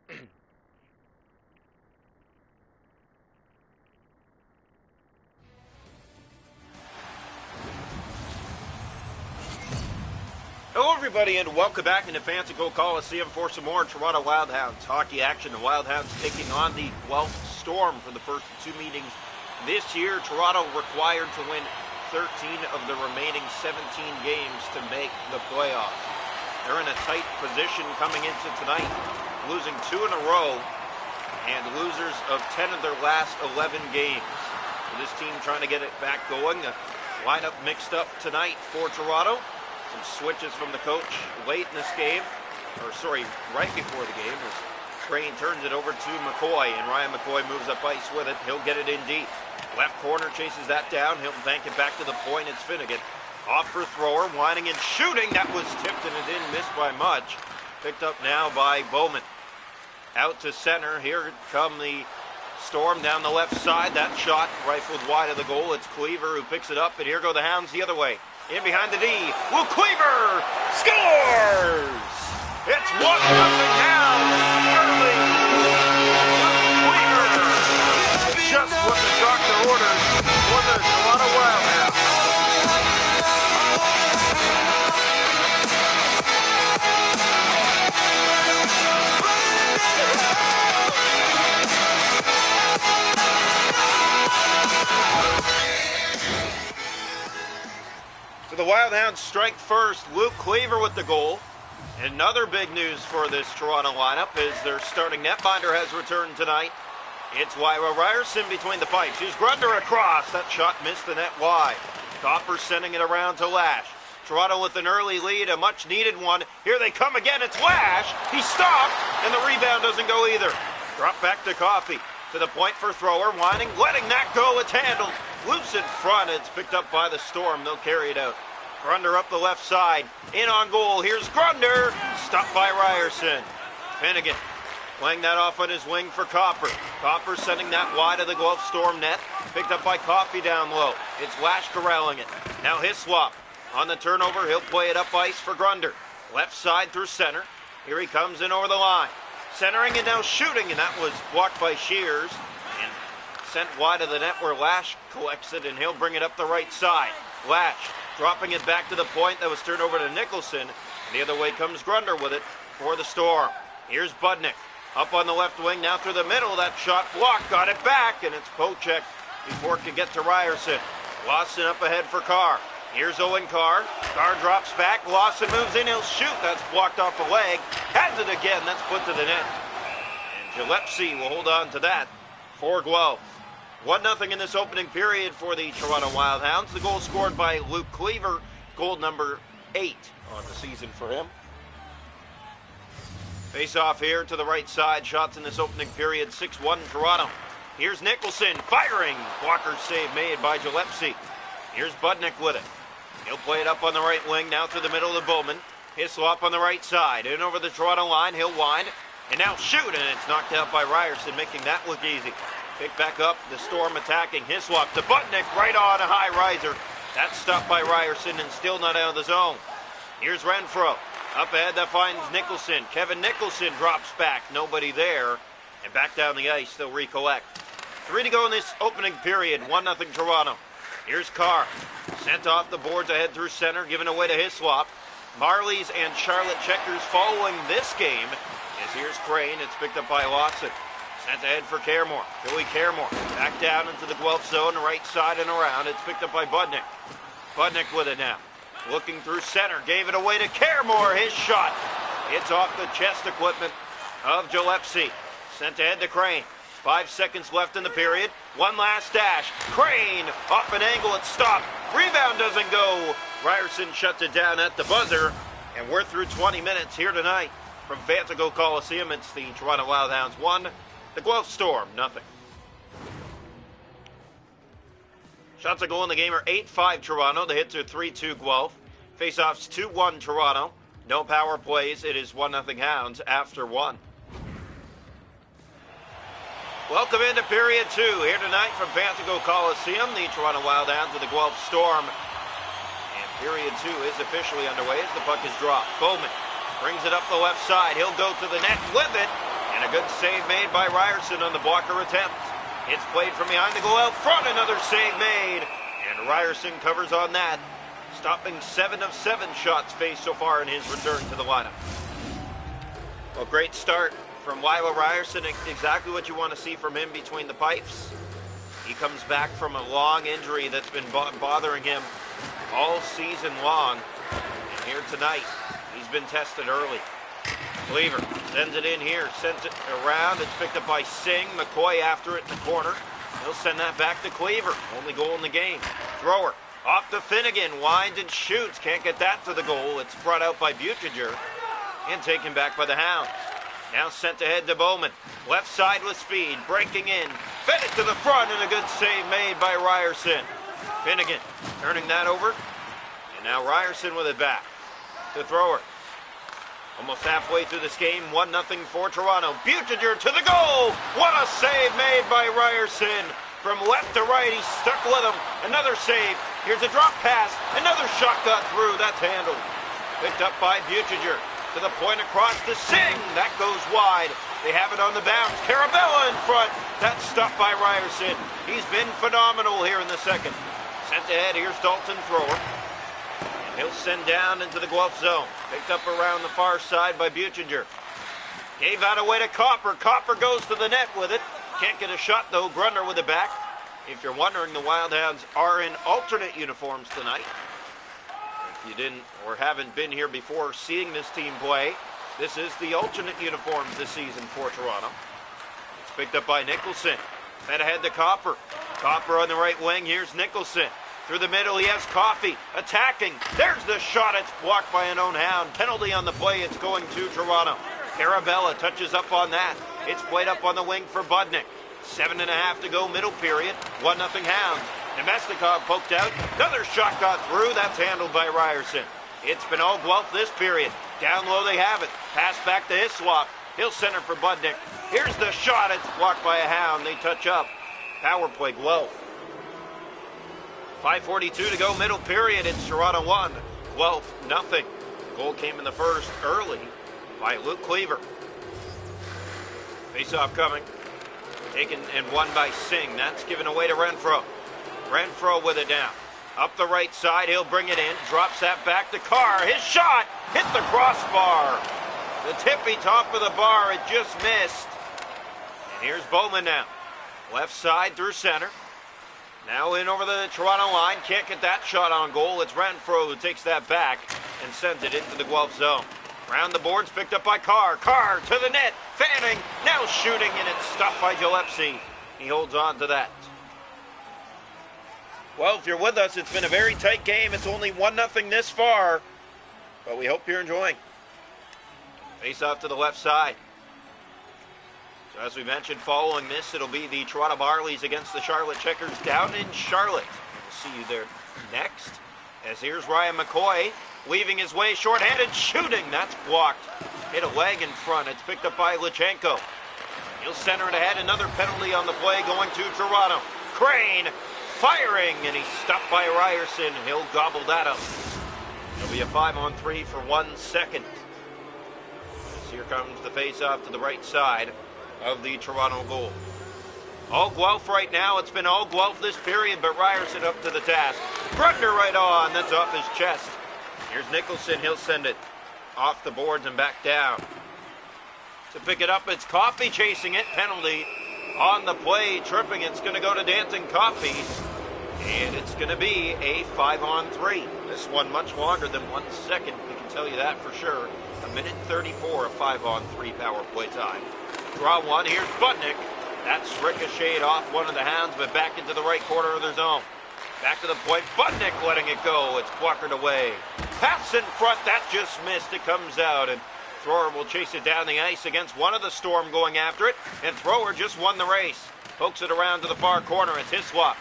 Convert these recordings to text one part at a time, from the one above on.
Hello everybody and welcome back into Fancico Coliseum for some more Toronto Wildhounds hockey action. The Wildhounds taking on the Guelph Storm for the first two meetings this year. Toronto required to win 13 of the remaining 17 games to make the playoffs. They're in a tight position coming into tonight, losing 2 in a row and losers of 10 of their last 11 games. So this team trying to get it back going. The lineup mixed up tonight for Toronto. Some switches from the coach late in this game, right before the game, as Crane turns it over to McCoy, and Ryan McCoy moves up ice with it. He'll get it in deep. Left corner chases that down. He'll bank it back to the point. It's Finnegan. Off for thrower, winding and shooting. That was tipped and it didn't miss by much. Picked up now by Bowman. Out to center. Here come the Storm down the left side. That shot rifled wide of the goal. It's Cleaver who picks it up, and here go the Hounds the other way. In behind the D, Will Cleaver scores! It's 1-0 Hounds early. Cleaver just what the doctor orders for the Toronto Wildhounds. The Wildhounds strike first. Luke Cleaver with the goal. Another big news for this Toronto lineup is their starting netminder has returned tonight. It's Lyra Ryerson between the pipes. Here's Grunder across. That shot missed the net wide. Copper sending it around to Lash. Toronto with an early lead, a much needed one. Here they come again. It's Lash. He stopped, and the rebound doesn't go either. Drop back to Coffey. To the point for thrower, winding, letting that go. It's handled. Loose in front. It's picked up by the Storm. They'll carry it out. Grunder up the left side. In on goal. Here's Grunder. Stopped by Ryerson. Finnegan playing that off on his wing for Copper. Copper sending that wide of the Guelph Storm net. Picked up by Coffey down low. It's Lash corralling it. Now Hislop on the turnover. He'll play it up ice for Grunder. Left side through center. Here he comes in over the line. Centering and now shooting, and that was blocked by Shears. And sent wide of the net where Lash collects it, and he'll bring it up the right side. Lash dropping it back to the point that was turned over to Nicholson. And the other way comes Grunder with it for the Storm. Here's Budnick up on the left wing, now through the middle. That shot blocked, got it back, and it's Pocek before it could get to Ryerson. Lawson up ahead for Carr. Here's Owen Carr. Carr drops back. Lawson moves in. He'll shoot. That's blocked off a leg. Has it again. That's put to the net. And Gillespie will hold on to that for Guelph. 1-0 in this opening period for the Toronto Wildhounds. The goal scored by Luke Cleaver, goal number 8 on the season for him. Face off here to the right side. Shots in this opening period, 6-1 Toronto. Here's Nicholson firing. Blocker save made by Gillespie. Here's Budnick with it. He'll play it up on the right wing, now through the middle of Bowman. Hislop on the right side. In over the Toronto line. He'll wind and now shoot, and it's knocked out by Ryerson, making that look easy. Pick back up, the Storm attacking. Hislop to Budnick, right on a high riser. That's stopped by Ryerson and still not out of the zone. Here's Renfro. Up ahead, that finds Nicholson. Kevin Nicholson drops back. Nobody there. And back down the ice, they'll recollect. 3 to go in this opening period. 1-0 Toronto. Here's Carr. Sent off the boards ahead through center, given away to Hislop. Marlies and Charlotte Checkers following this game. As here's Crane. It's picked up by Lawson. Sent ahead for Caremore. Joey Caremore back down into the Guelph zone, right side and around. It's picked up by Budnick. Budnick with it now. Looking through center. Gave it away to Caremore. His shot. It's off the chest equipment of Gillespie. Sent ahead to Crane. 5 seconds left in the period. One last dash. Crane off an angle. It's stopped. Rebound doesn't go. Ryerson shuts it down at the buzzer. And we're through 20 minutes here tonight from Fancico Coliseum. It's the Toronto Wildhounds 1. The Guelph Storm, 0. Shots a goal in the game are 8-5 Toronto. The hits are 3-2 Guelph. Faceoffs 2-1 Toronto. No power plays. It is 1-0 Hounds after 1. Welcome into period 2 here tonight from Fancico Coliseum. The Toronto Wildhounds of the Guelph Storm. And period 2 is officially underway as the puck is dropped. Bowman brings it up the left side. He'll go to the net with it. And a good save made by Ryerson on the blocker attempt. It's played from behind the goal out front. Another save made. And Ryerson covers on that, stopping 7 of 7 shots faced so far in his return to the lineup. Well, great start from Wyla Ryerson. Exactly what you want to see from him between the pipes. He comes back from a long injury that's been bothering him all season long. And here tonight, he's been tested early. Cleaver sends it in here, sends it around. It's picked up by Singh. McCoy after it in the corner. He'll send that back to Cleaver. Only goal in the game. Thrower off to Finnegan. Winds and shoots. Can't get that to the goal. It's brought out by Buttiger and taken back by the Hounds. Now sent ahead to Bowman. Left side with speed. Breaking in. Fed it to the front and a good save made by Ryerson. Finnegan turning that over. And now Ryerson with it back to Thrower. Almost halfway through this game, 1-0 for Toronto. Buttiger to the goal! What a save made by Ryerson! From left to right, he's stuck with him. Another save. Here's a drop pass. Another shot got through. That's handled. Picked up by Buttiger. To the point across to Singh. That goes wide. They have it on the bounce. Carabella in front. That's stopped by Ryerson. He's been phenomenal here in the second. Sent ahead. Here's Dalton Thrower. He'll send down into the Guelph zone. Picked up around the far side by Buttiger. Gave out away to Copper. Copper goes to the net with it. Can't get a shot though. Grunder with it back. If you're wondering, the Wildhounds are in alternate uniforms tonight. If you didn't or haven't been here before seeing this team play, this is the alternate uniforms this season for Toronto. It's picked up by Nicholson. Fed ahead to Copper. Copper on the right wing. Here's Nicholson. Through the middle, he has Coffey attacking. There's the shot. It's blocked by an own Hound. Penalty on the play. It's going to Toronto. Carabella touches up on that. It's played up on the wing for Budnick. 7.5 to go, middle period. 1-0 Hounds. Nemesnikov poked out. Another shot got through. That's handled by Ryerson. It's been all Guelph this period. Down low they have it. Pass back to Hislop. He'll center for Budnick. Here's the shot. It's blocked by a Hound. They touch up. Power play Guelph. 5:42 to go, middle period. It's Toronto 1, Guelph nothing. Goal came in the first early by Luke Cleaver. Face-off coming. Taken and won by Singh. That's given away to Renfro. Renfro with it down. Up the right side, he'll bring it in. Drops that back to Carr. His shot hit the crossbar. The tippy top of the bar, it just missed. And here's Bowman now. Left side through center. Now in over the Toronto line. Can't get that shot on goal. It's Renfro who takes that back and sends it into the Guelph zone. Round the boards, picked up by Carr. Carr to the net. Fanning now shooting, and it's stopped by Gillespie. He holds on to that. Well, if you're with us, it's been a very tight game. It's only 1-0 this far, but we hope you're enjoying. Face off to the left side. So as we mentioned, following this, it'll be the Toronto Marlies against the Charlotte Checkers down in Charlotte. We'll see you there next. As here's Ryan McCoy weaving his way, short-handed shooting. That's blocked. Hit a leg in front. It's picked up by Lachenko. He'll center it ahead. Another penalty on the play going to Toronto. Crane firing, and he's stopped by Ryerson. He'll gobble that up. It'll be a 5-on-3 for 1 second. As here comes the face-off to the right side of the Toronto goal. All Guelph right now. It's been all Guelph this period, but Ryerson up to the task. Grunder right on. That's off his chest. Here's Nicholson. He'll send it off the boards and back down. To pick it up, it's Coffey chasing it. Penalty on the play. Tripping. It's going to go to Danton Coffey. And it's going to be a 5-on-3. This one much longer than 1 second. We can tell you that for sure. 1:34 of 5-on-3 power play time. Draw one. Here's Budnick. That's ricocheted off one of the Hounds, but back into the right corner of their zone. Back to the point. Budnick letting it go. It's blockered away. Pass in front. That just missed. It comes out, and Thrower will chase it down the ice against one of the Storm going after it, and Thrower just won the race. Pokes it around to the far corner. It's Hislop.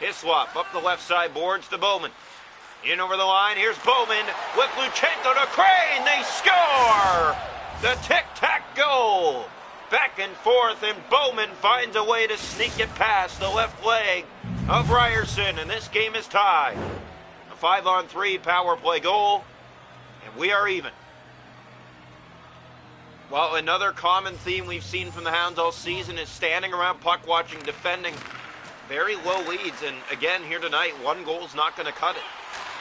Hislop up the left side boards to Bowman. In over the line. Here's Bowman with Luchenko to Crane. They score! The tic-tac goal. Back and forth, and Bowman finds a way to sneak it past the left leg of Ryerson, and this game is tied. A 5-on-3 power play goal, and we are even. Well, another common theme we've seen from the Hounds all season is standing around puck watching, defending. Very low leads, and again here tonight, one goal's not going to cut it.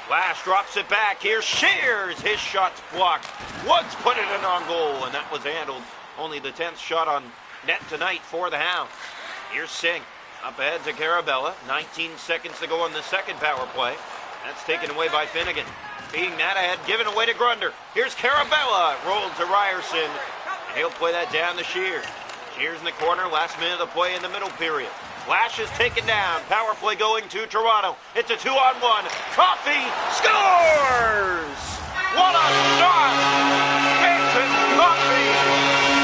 Lash drops it back. Here's Shears. His shot's blocked. Woods put it in on goal, and that was handled. Only the 10th shot on net tonight for the Hounds. Here's Singh. Up ahead to Carabella. 19 seconds to go on the second power play. That's taken away by Finnegan. Feeding that ahead, given away to Grunder. Here's Carabella. Rolled to Ryerson. And he'll play that down to Shears. Shears in the corner. Last minute of play in the middle period. Lash is taken down. Power play going to Toronto. It's a 2-on-1. Coffey scores! What a shot! Mason Coffey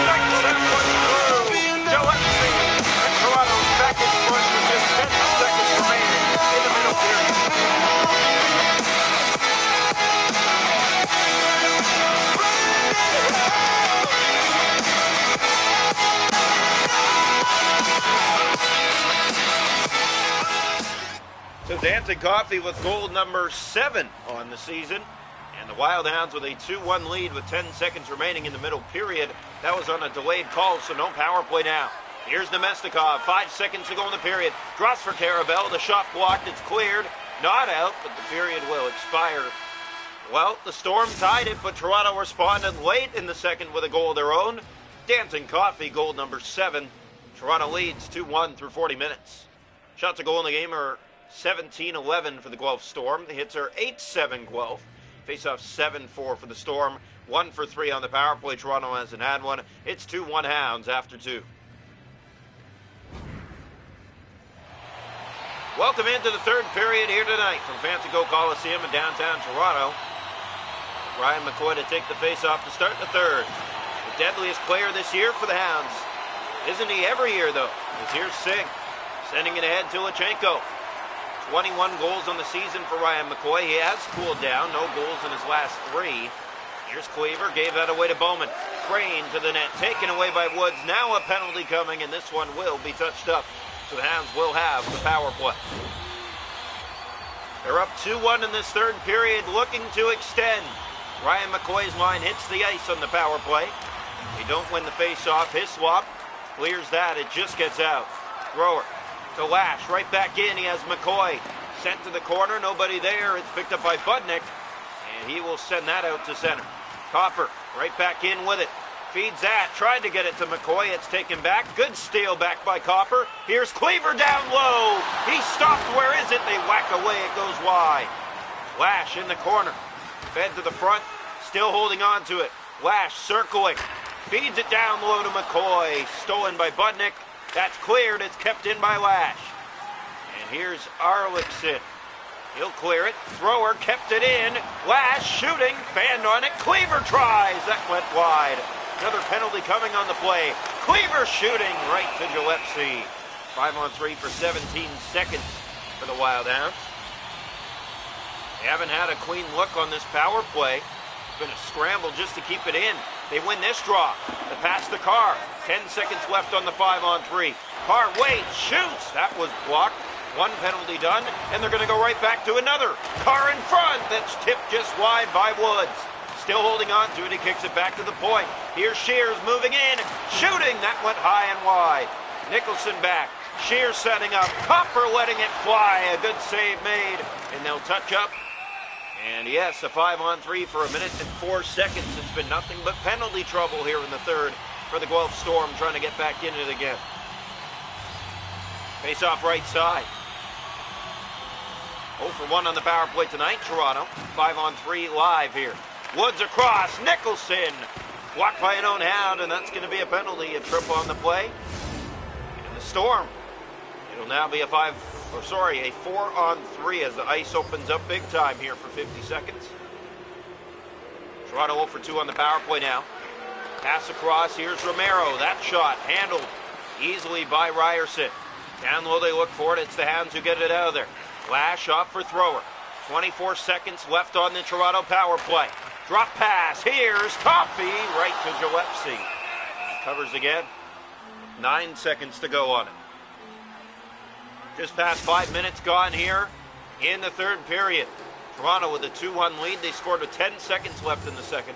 knocks that one through. Gillespie and Toronto back in front with just 10 seconds remaining in the middle period. So Danton Coffey with goal number 7 on the season. And the Wild Hounds with a 2-1 lead with 10 seconds remaining in the middle period. That was on a delayed call, so no power play now. Here's Nemestikov. 5 seconds to go in the period. Draws for Carabella. The shot blocked. It's cleared. Not out, but the period will expire. Well, the Storm tied it, but Toronto responded late in the second with a goal of their own. Danton Coffey, goal number 7. Toronto leads 2-1 through 40 minutes. Shots to goal in the game are 17-11 for the Guelph Storm. The hits are 8-7 Guelph. Face-off 7-4 for the Storm. 1 for 3 on the power play. Toronto hasn't had one. It's 2-1 Hounds after 2. Welcome into the third period here tonight from Fancy Go Coliseum in downtown Toronto. Ryan McCoy to take the face-off to start the third. The deadliest player this year for the Hounds. Isn't he every year, though? As here's Singh. Sending it ahead to Lachenko. 21 goals on the season for Ryan McCoy. He has cooled down. No goals in his last 3. Here's Cleaver. Gave that away to Bowman. Crane to the net. Taken away by Woods. Now a penalty coming, and this one will be touched up. So the Hounds will have the power play. They're up 2-1 in this third period, looking to extend. Ryan McCoy's line hits the ice on the power play. They don't win the face-off. His swap clears that. It just gets out. Thrower to Lash, right back in. He has McCoy sent to the corner. Nobody there. It's picked up by Budnick, and he will send that out to center. Copper right back in with it. Feeds that. Tried to get it to McCoy. It's taken back. Good steal back by Copper. Here's Cleaver down low. He stopped. Where is it? They whack away. It goes wide. Lash in the corner. Fed to the front. Still holding on to it. Lash circling. Feeds it down low to McCoy. Stolen by Budnick. That's cleared. It's kept in by Lash. And here's Arlickson. He'll clear it. Thrower kept it in. Lash shooting. Banned on it. Cleaver tries. That went wide. Another penalty coming on the play. Cleaver shooting right to Gillespie. 5-on-3 for 17 seconds for the Wild Hounds. They haven't had a clean look on this power play. It's been a scramble just to keep it in. They win this draw. The pass to Carr. 10 seconds left on the 5-on-3. Carr waits, shoots. That was blocked. One penalty done, and they're going to go right back to another. Carr in front. That's tipped just wide by Woods. Still holding on to it. He kicks it back to the point. Here's Shears moving in. Shooting. That went high and wide. Nicholson back. Shears setting up. Copper letting it fly. A good save made. And they'll touch up. And yes, a 5-on-3 for 1 minute and 4 seconds. It's been nothing but penalty trouble here in the third for the Guelph Storm, trying to get back in it again. Face off right side. 0 for 1 on the power play tonight, Toronto. 5-on-3 live here. Woods across. Nicholson blocked by an own Hound, and that's going to be a penalty. A trip on the play. And the Storm. It'll now be a 4-on-3 as the ice opens up big time here for 50 seconds. Toronto 0 for 2 on the power play now. Pass across. Here's Romero. That shot handled easily by Ryerson. Down low they look for it. It's the Hounds who get it out of there. Lash off for Thrower. 24 seconds left on the Toronto power play. Drop pass. Here's Coffey right to Gillespie. He covers again. 9 seconds to go on it. Just past 5 minutes gone here in the third period. Toronto with a 2-1 lead. They scored with 10 seconds left in the second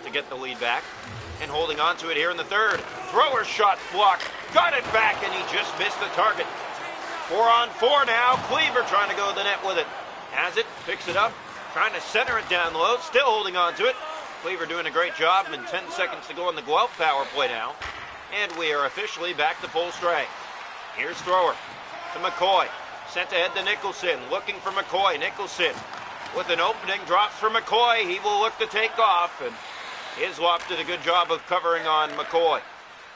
to get the lead back. and holding on to it here in the third. Thrower shot blocked, got it back, and he just missed the target. 4-on-4 now. Cleaver trying to go to the net with it. Has it, picks it up, trying to center it down low, still holding on to it. Cleaver doing a great job, and 10 seconds to go on the Guelph power play now. And we are officially back to full strength. Here's Thrower to McCoy. Sent ahead to Nicholson, looking for McCoy. Nicholson with an opening, drops for McCoy. He will look to take off, and Hislop did a good job of covering on McCoy.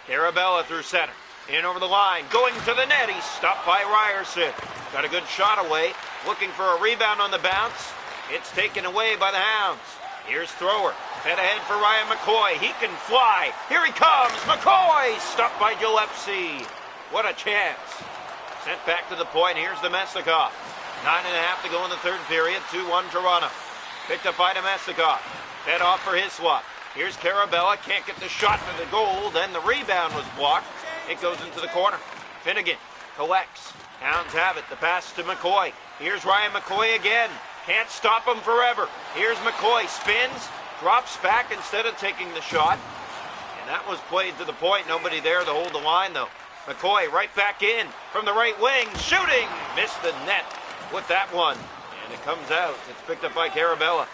Carabella through center. In over the line, going to the net. He's stopped by Ryerson. Got a good shot away, looking for a rebound on the bounce. It's taken away by the Hounds. Here's Thrower. Head ahead for Ryan McCoy. He can fly. Here he comes. McCoy stopped by Gillespie. What a chance. Sent back to the point. Here's Domestikov. 9.5 to go in the third period. 2-1 Toronto. Picked up by Domestikov. Fed off for Hislop. Here's Carabella. Can't get the shot to the goal. Then the rebound was blocked. It goes into the corner. Finnegan collects. Hounds have it. The pass to McCoy. Here's Ryan McCoy again. Can't stop him forever. Here's McCoy. Spins. Drops back instead of taking the shot. And that was played to the point. Nobody there to hold the line, though. McCoy right back in from the right wing. Shooting. Missed the net with that one. And it comes out. It's picked up by Carabella.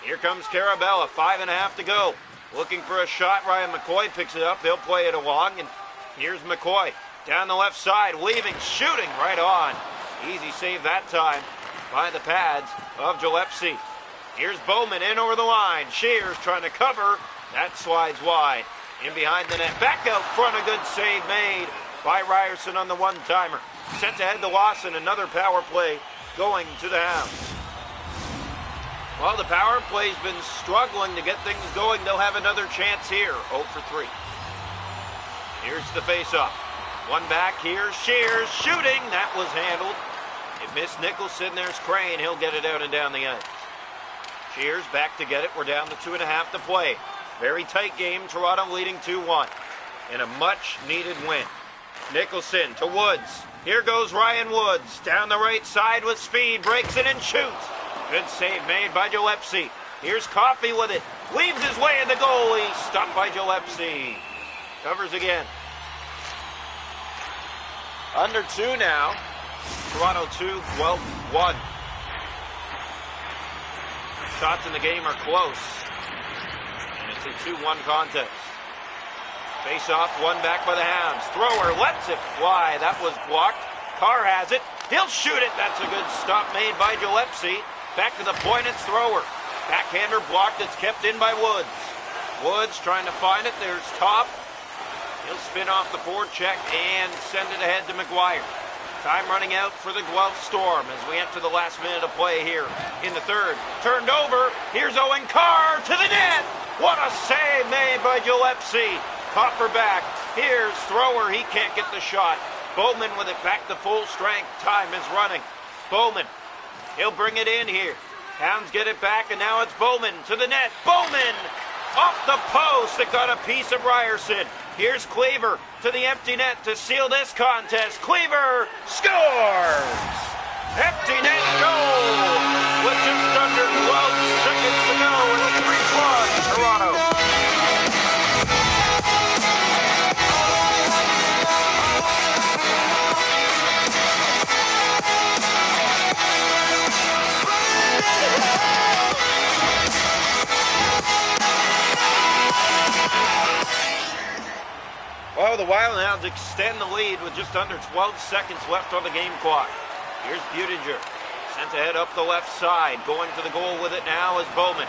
Here comes Carabella. 5.5 to go. Looking for a shot. Ryan McCoy picks it up. He'll play it along. And here's McCoy. Down the left side. Weaving. Shooting right on. Easy save that time by the pads of Gillespie. Here's Bowman in over the line. Shears trying to cover. That slides wide. In behind the net. Back out front. A good save made by Ryerson on the one-timer. Sent ahead to Lawson. Another power play going to the Hounds. Well, the power play's been struggling to get things going. They'll have another chance here. 0 for 3. Here's the face-off. One back here. Shears shooting. That was handled. It missed Nicholson. There's Crane. He'll get it out and down the ice. Shears back to get it. We're down to 2.5 to play. Very tight game. Toronto leading 2-1. And a much-needed win. Nicholson to Woods. Here goes Ryan Woods. Down the right side with speed. Breaks it and shoots. Good save made by Gillespie. Here's Coffey with it. Weaves his way in the goalie. Stopped by Gillespie. Covers again. Under 2 now. Toronto 2, Guelph 1. Shots in the game are close. And it's a 2-1 contest. Face off, one back by the Hounds. Thrower lets it fly. That was blocked. Carr has it. He'll shoot it. That's a good stop made by Gillespie. Back to the point, it's Thrower. Backhander blocked. It's kept in by Woods. Woods trying to find it. There's Top. He'll spin off the forecheck and send it ahead to McGuire. Time running out for the Guelph Storm as we enter the last minute of play here in the third. Turned over. Here's Owen Carr to the net. What a save made by Gillespie. Copper back. Here's Thrower. He can't get the shot. Bowman with it back to full strength. Time is running. Bowman. He'll bring it in here. Hounds get it back, and now it's Bowman to the net. Bowman off the post. It got a piece of Ryerson. Here's Cleaver to the empty net to seal this contest. Cleaver scores! Empty net goal! With just under 12 seconds to go, and it's 3-1 Toronto. Well, the Wildhounds extend the lead with just under 12 seconds left on the game clock. Here's Budinger. Sent ahead up the left side. Going to the goal with it now is Bowman.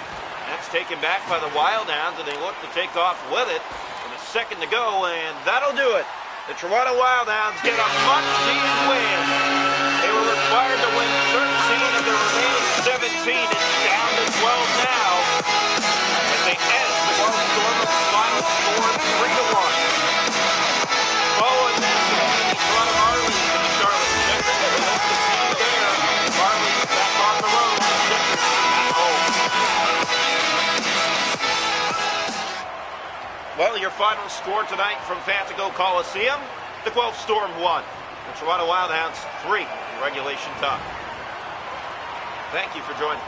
That's taken back by the Wildhounds, and they look to take off with it. With a second to go, and that'll do it. The Toronto Wildhounds get a much-needed win. They were required to win 13 of the remaining 17. It's down to 12 now. As they end the Guelph Storm with the final score 3-1. Following this, the Toronto Marlies in the Charlotte Checkers. We hope to see you there. Marlies back on the road. Checkers at home. Well, your final score tonight from Fantico Coliseum, the Guelph Storm 1, the Toronto Wildhounds 3 in regulation time. Thank you for joining.